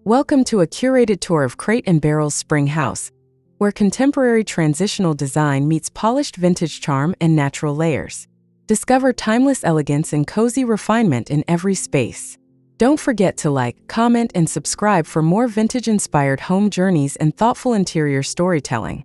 Welcome to a curated tour of Crate & Barrel's Spring House, where contemporary transitional design meets polished vintage charm and natural layers. Discover timeless elegance and cozy refinement in every space. Don't forget to like, comment, and subscribe for more vintage-inspired home journeys and thoughtful interior storytelling.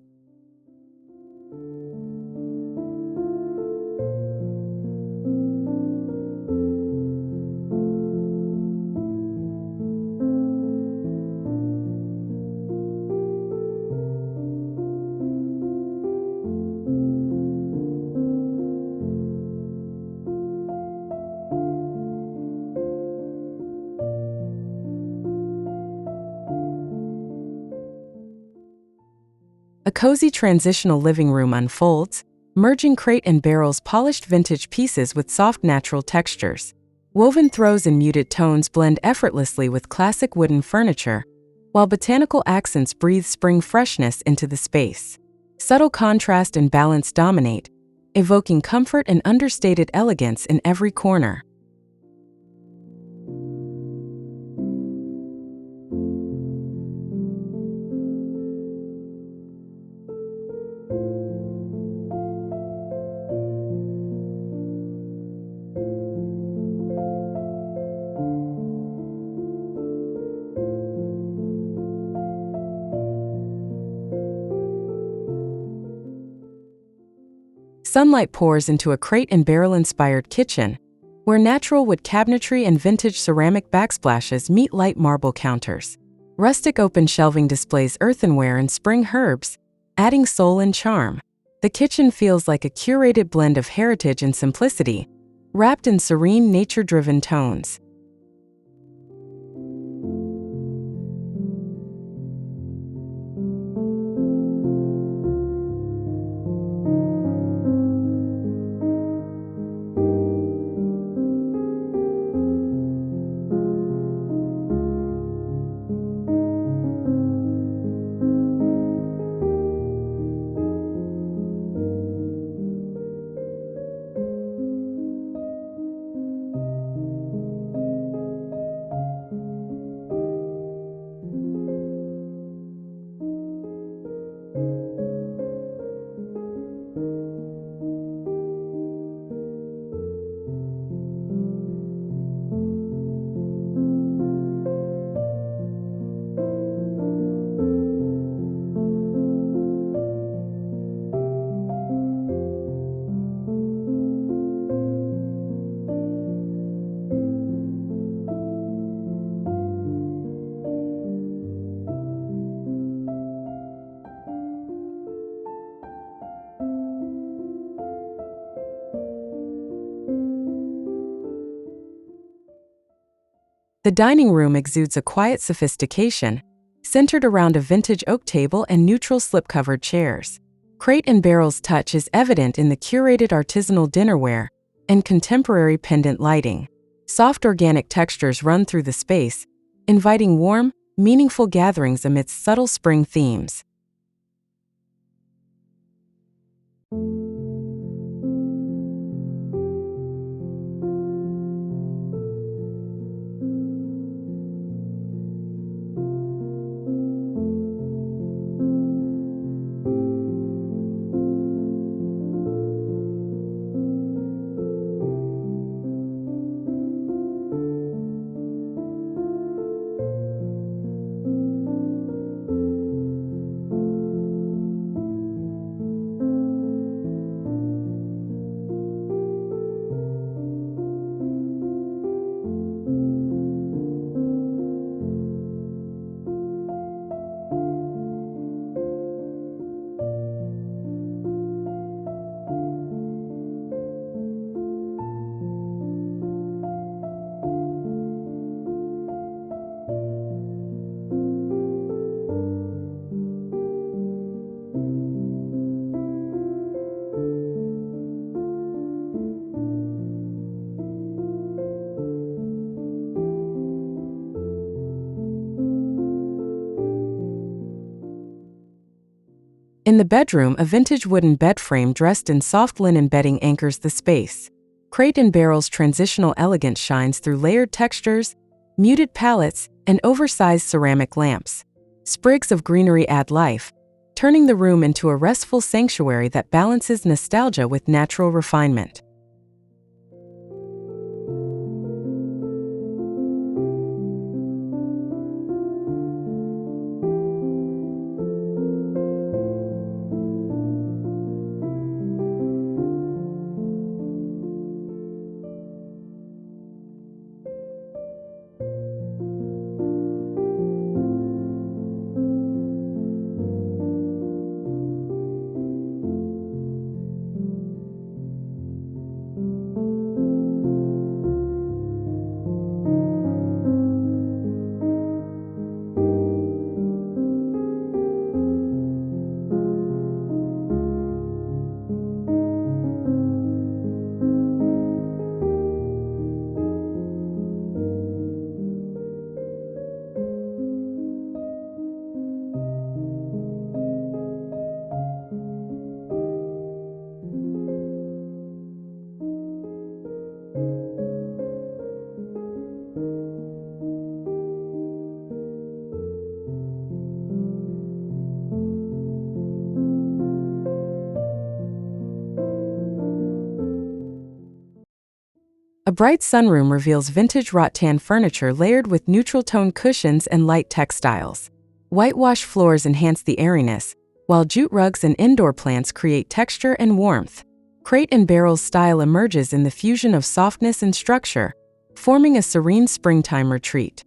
A cozy transitional living room unfolds, merging Crate & Barrel's polished vintage pieces with soft natural textures. Woven throws and muted tones blend effortlessly with classic wooden furniture, while botanical accents breathe spring freshness into the space. Subtle contrast and balance dominate, evoking comfort and understated elegance in every corner. Sunlight pours into a Crate & Barrel-inspired kitchen, where natural wood cabinetry and vintage ceramic backsplashes meet light marble counters. Rustic open shelving displays earthenware and spring herbs, adding soul and charm. The kitchen feels like a curated blend of heritage and simplicity, wrapped in serene, nature-driven tones. The dining room exudes a quiet sophistication, centered around a vintage oak table and neutral slip-covered chairs. Crate & Barrel's touch is evident in the curated artisanal dinnerware and contemporary pendant lighting. Soft organic textures run through the space, inviting warm, meaningful gatherings amidst subtle spring themes. In the bedroom, a vintage wooden bed frame dressed in soft linen bedding anchors the space. Crate & Barrel's transitional elegance shines through layered textures, muted palettes, and oversized ceramic lamps. Sprigs of greenery add life, turning the room into a restful sanctuary that balances nostalgia with natural refinement. A bright sunroom reveals vintage rattan furniture layered with neutral-tone cushions and light textiles. Whitewash floors enhance the airiness, while jute rugs and indoor plants create texture and warmth. Crate and barrel's style emerges in the fusion of softness and structure, forming a serene springtime retreat.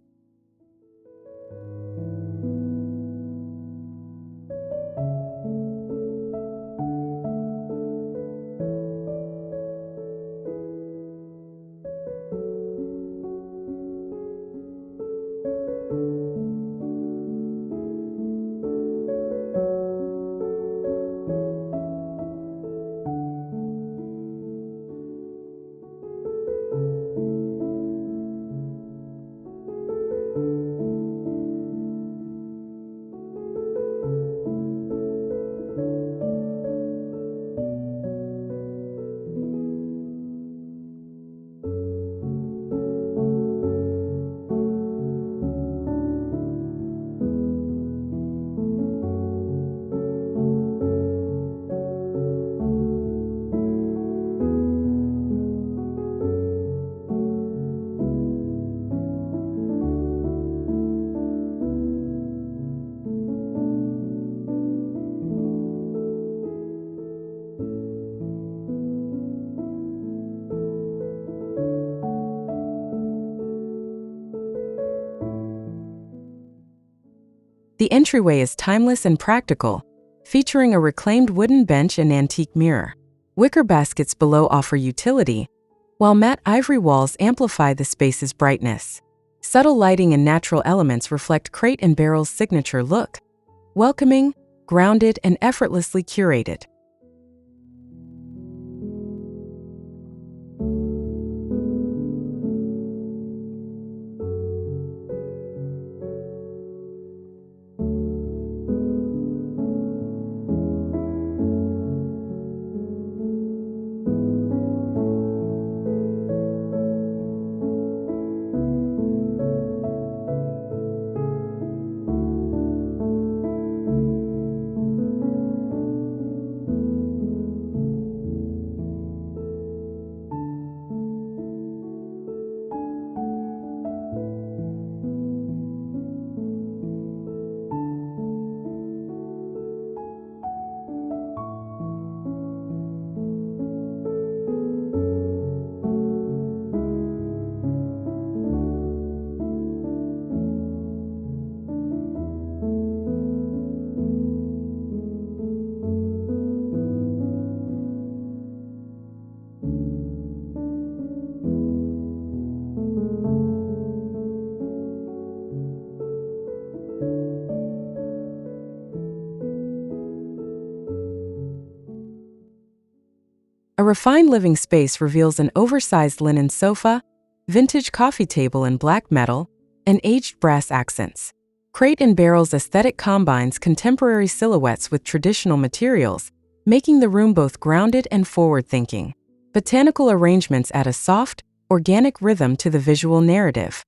The entryway is timeless and practical, featuring a reclaimed wooden bench and antique mirror. Wicker baskets below offer utility, while matte ivory walls amplify the space's brightness. Subtle lighting and natural elements reflect Crate and Barrel's signature look, welcoming, grounded, and effortlessly curated. A refined living space reveals an oversized linen sofa, vintage coffee table in black metal, and aged brass accents. Crate and Barrel's aesthetic combines contemporary silhouettes with traditional materials, making the room both grounded and forward-thinking. Botanical arrangements add a soft, organic rhythm to the visual narrative.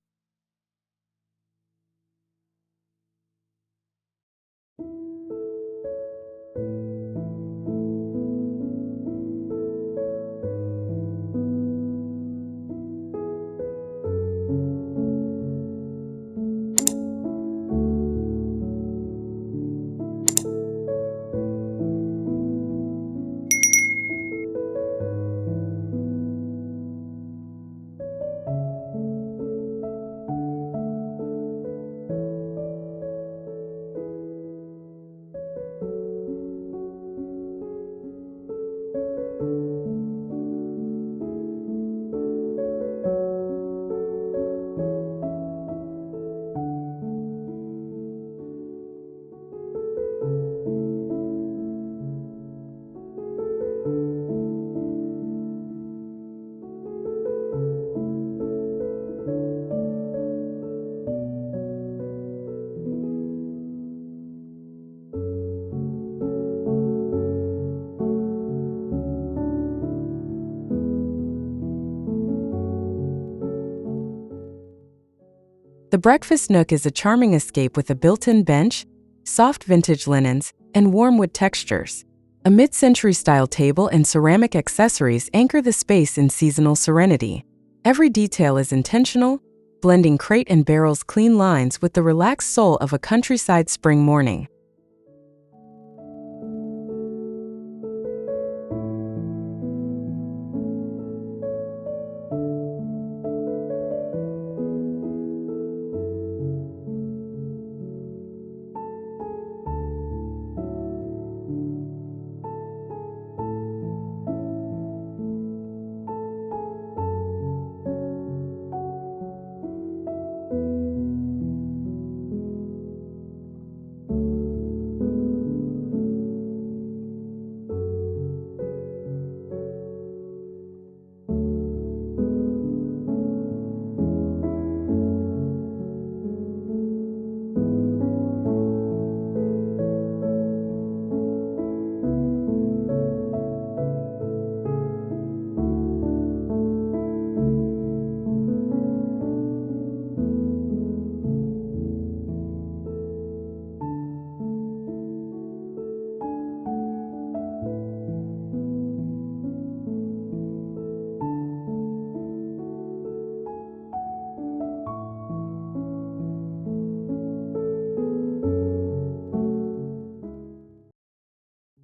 The breakfast nook is a charming escape with a built-in bench, soft vintage linens, and warm wood textures. A mid-century style table and ceramic accessories anchor the space in seasonal serenity. Every detail is intentional, blending crate and barrel's clean lines with the relaxed soul of a countryside spring morning.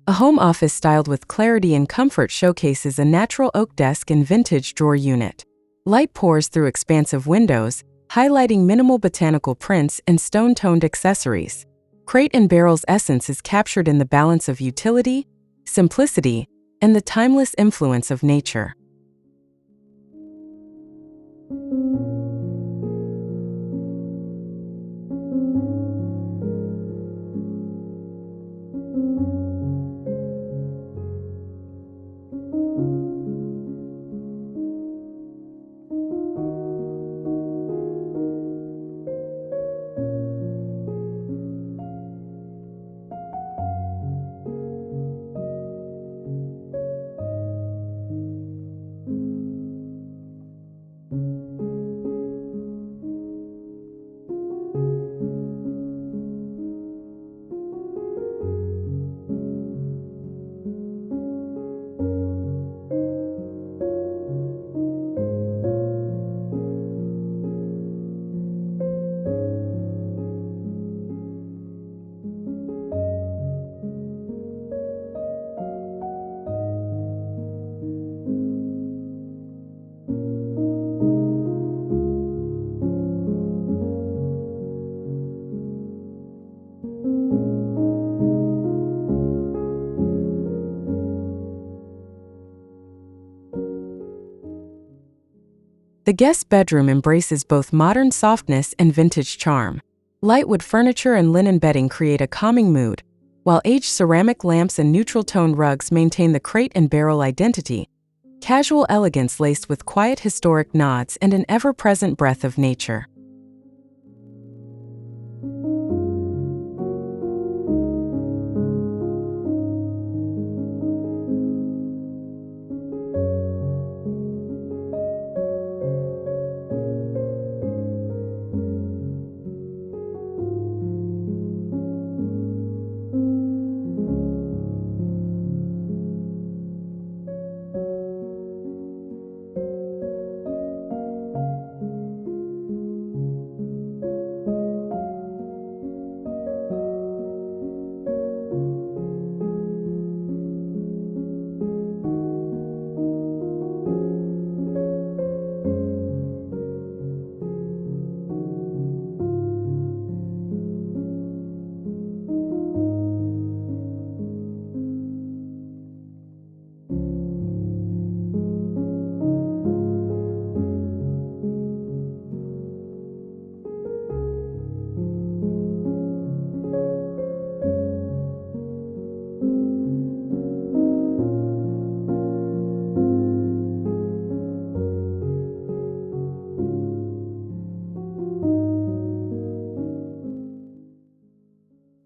A home office styled with clarity and comfort showcases a natural oak desk and vintage drawer unit. Light pours through expansive windows, highlighting minimal botanical prints and stone-toned accessories. Crate and barrel's essence is captured in the balance of utility, simplicity, and the timeless influence of nature. The guest bedroom embraces both modern softness and vintage charm. Light wood furniture and linen bedding create a calming mood, while aged ceramic lamps and neutral-toned rugs maintain the crate and barrel identity. Casual elegance laced with quiet historic nods and an ever-present breath of nature.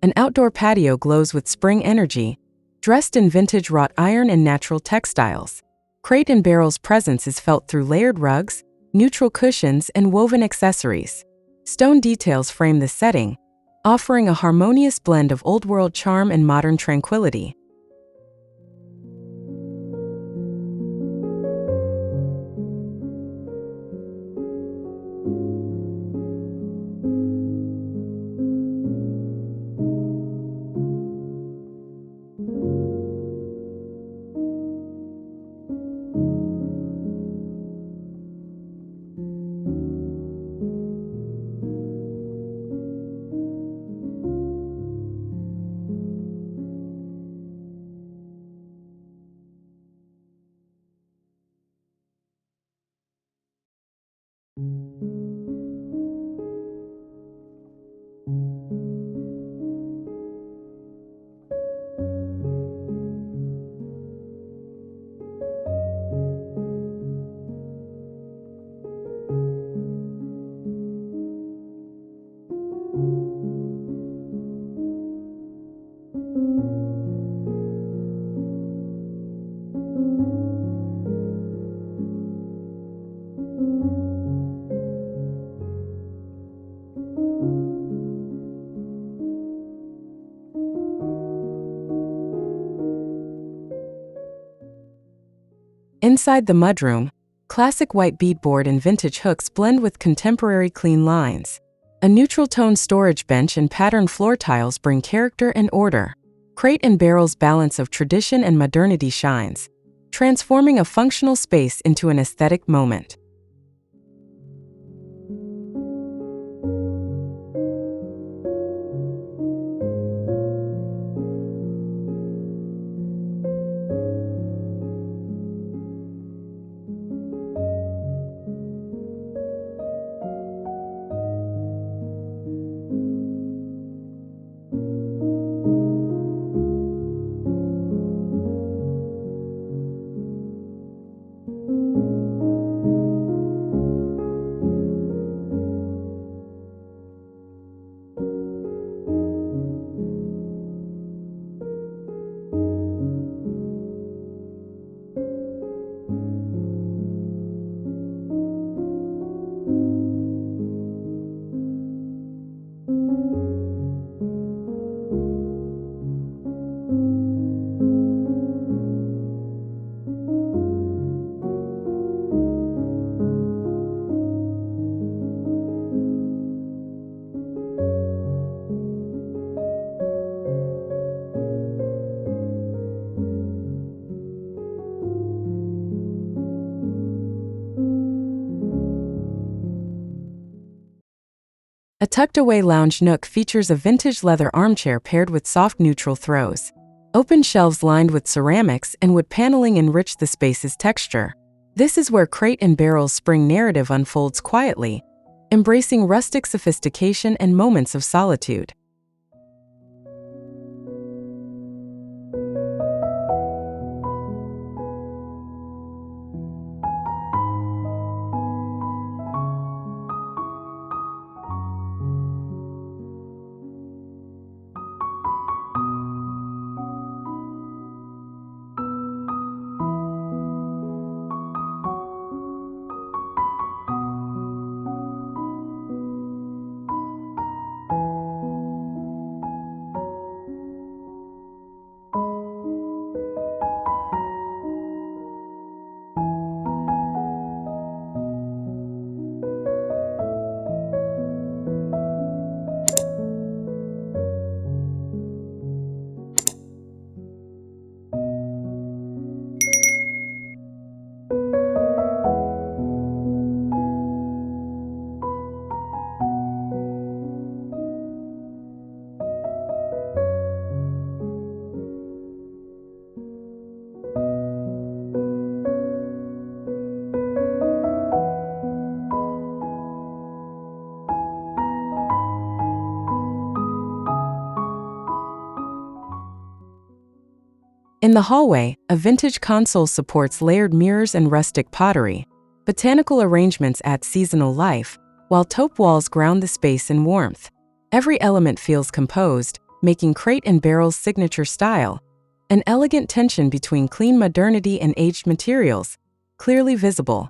An outdoor patio glows with spring energy, dressed in vintage wrought iron and natural textiles. Crate and barrel's presence is felt through layered rugs, neutral cushions, and woven accessories. Stone details frame the setting, offering a harmonious blend of old-world charm and modern tranquility. Inside the mudroom, classic white beadboard and vintage hooks blend with contemporary clean lines. A neutral tone storage bench and patterned floor tiles bring character and order. Crate and barrel's balance of tradition and modernity shines, transforming a functional space into an aesthetic moment. A tucked-away lounge nook features a vintage leather armchair paired with soft neutral throws. Open shelves lined with ceramics and wood paneling enrich the space's texture. This is where Crate and Barrel's spring narrative unfolds quietly, embracing rustic sophistication and moments of solitude. In the hallway, a vintage console supports layered mirrors and rustic pottery. Botanical arrangements add seasonal life, while taupe walls ground the space in warmth. Every element feels composed, making Crate and Barrel's signature style. An elegant tension between clean modernity and aged materials, clearly visible.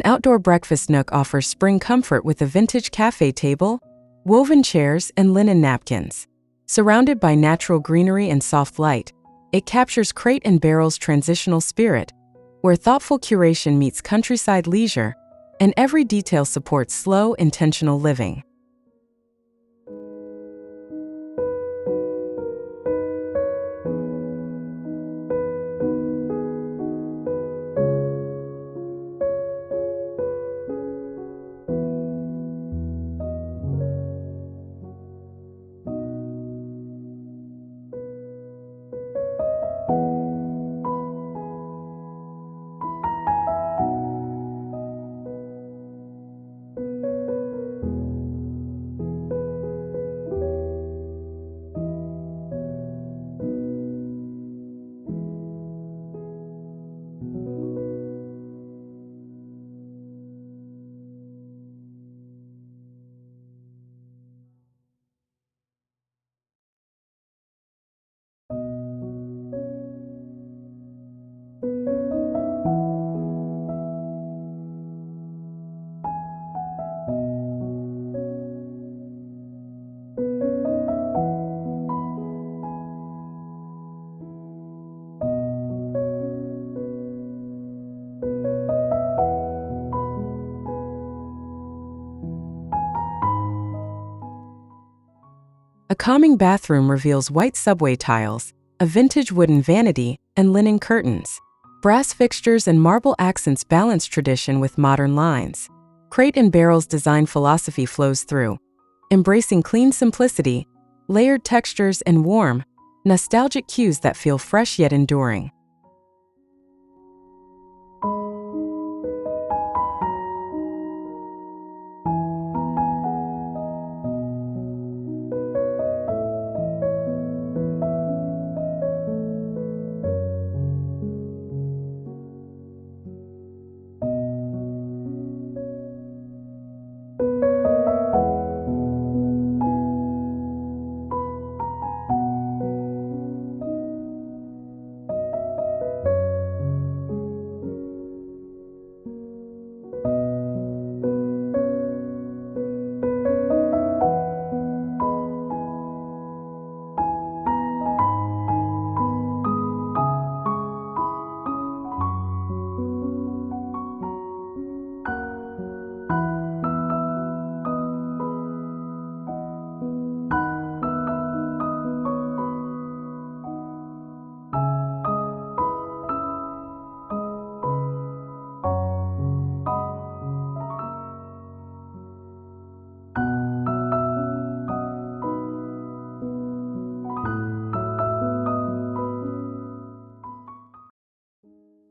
An outdoor breakfast nook offers spring comfort with a vintage cafe table, woven chairs, and linen napkins. Surrounded by natural greenery and soft light, it captures Crate and Barrel's transitional spirit, where thoughtful curation meets countryside leisure, and every detail supports slow, intentional living. A calming bathroom reveals white subway tiles, a vintage wooden vanity, and linen curtains. Brass fixtures and marble accents balance tradition with modern lines. Crate and Barrel's design philosophy flows through, embracing clean simplicity, layered textures, and warm, nostalgic cues that feel fresh yet enduring.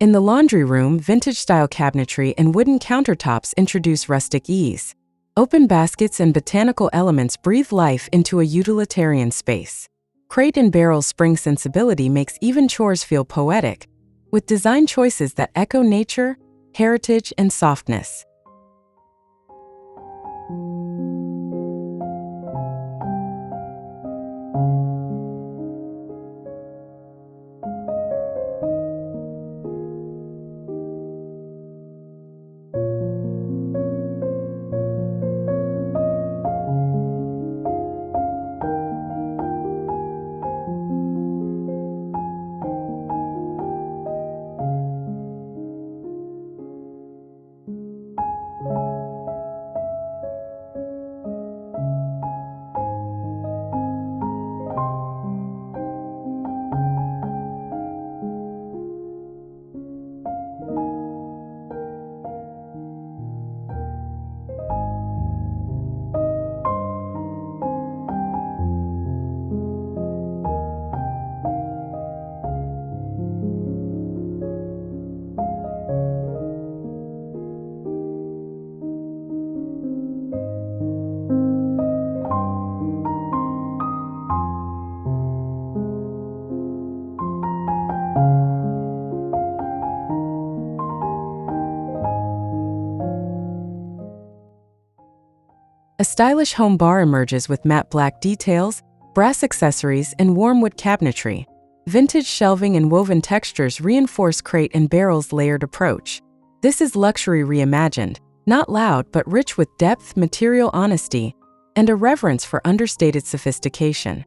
In the laundry room, vintage-style cabinetry and wooden countertops introduce rustic ease. Open baskets and botanical elements breathe life into a utilitarian space. Crate and Barrel's spring sensibility makes even chores feel poetic, with design choices that echo nature, heritage, and softness. A stylish home bar emerges with matte black details, brass accessories, and warm wood cabinetry. Vintage shelving and woven textures reinforce Crate and Barrel's layered approach. This is luxury reimagined, not loud but rich with depth, material honesty, and a reverence for understated sophistication.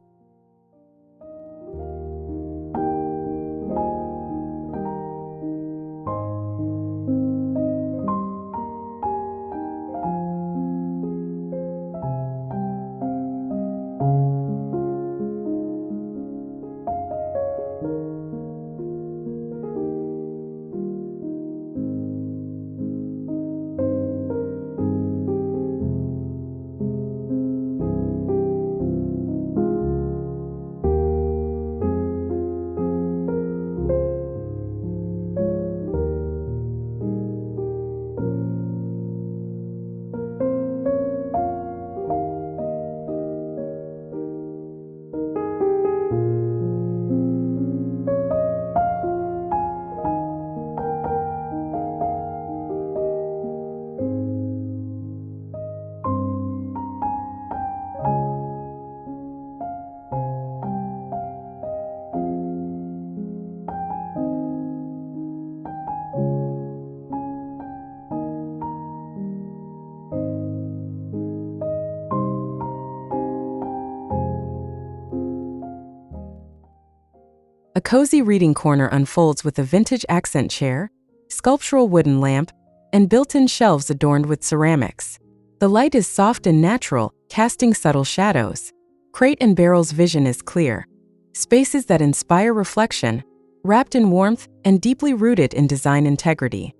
A cozy reading corner unfolds with a vintage accent chair, sculptural wooden lamp, and built-in shelves adorned with ceramics. The light is soft and natural, casting subtle shadows. Crate and Barrel's vision is clear. Spaces that inspire reflection, wrapped in warmth and deeply rooted in design integrity.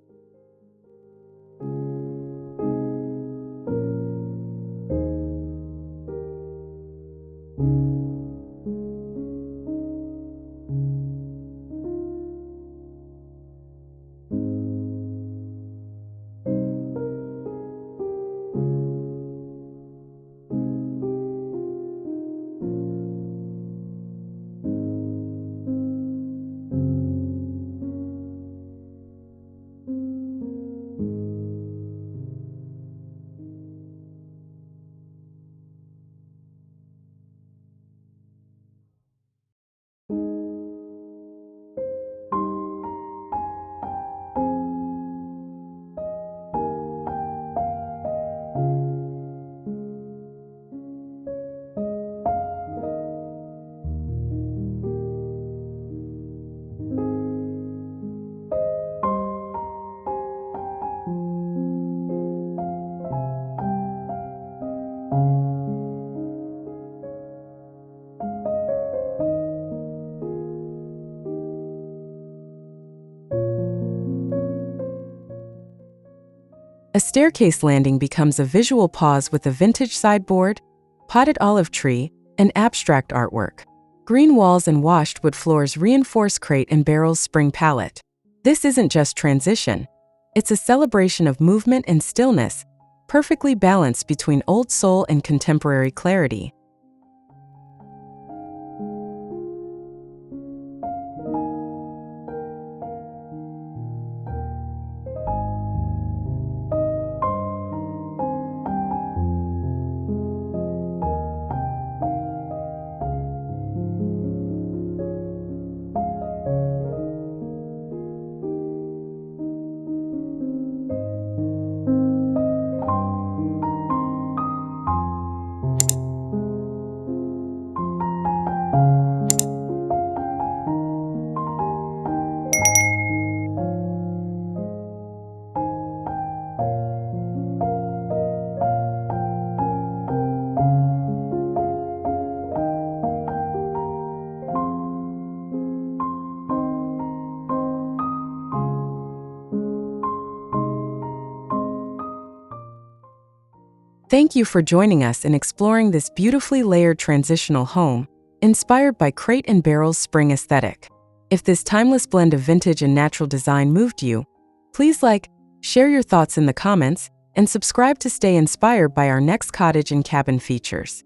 A staircase landing becomes a visual pause with a vintage sideboard, potted olive tree, and abstract artwork. Green walls and washed wood floors reinforce Crate and Barrel's spring palette. This isn't just transition. It's a celebration of movement and stillness, perfectly balanced between old soul and contemporary clarity. Thank you for joining us in exploring this beautifully layered transitional home, inspired by Crate and Barrel's spring aesthetic. If this timeless blend of vintage and natural design moved you, please like, share your thoughts in the comments, and subscribe to stay inspired by our next cottage and cabin features.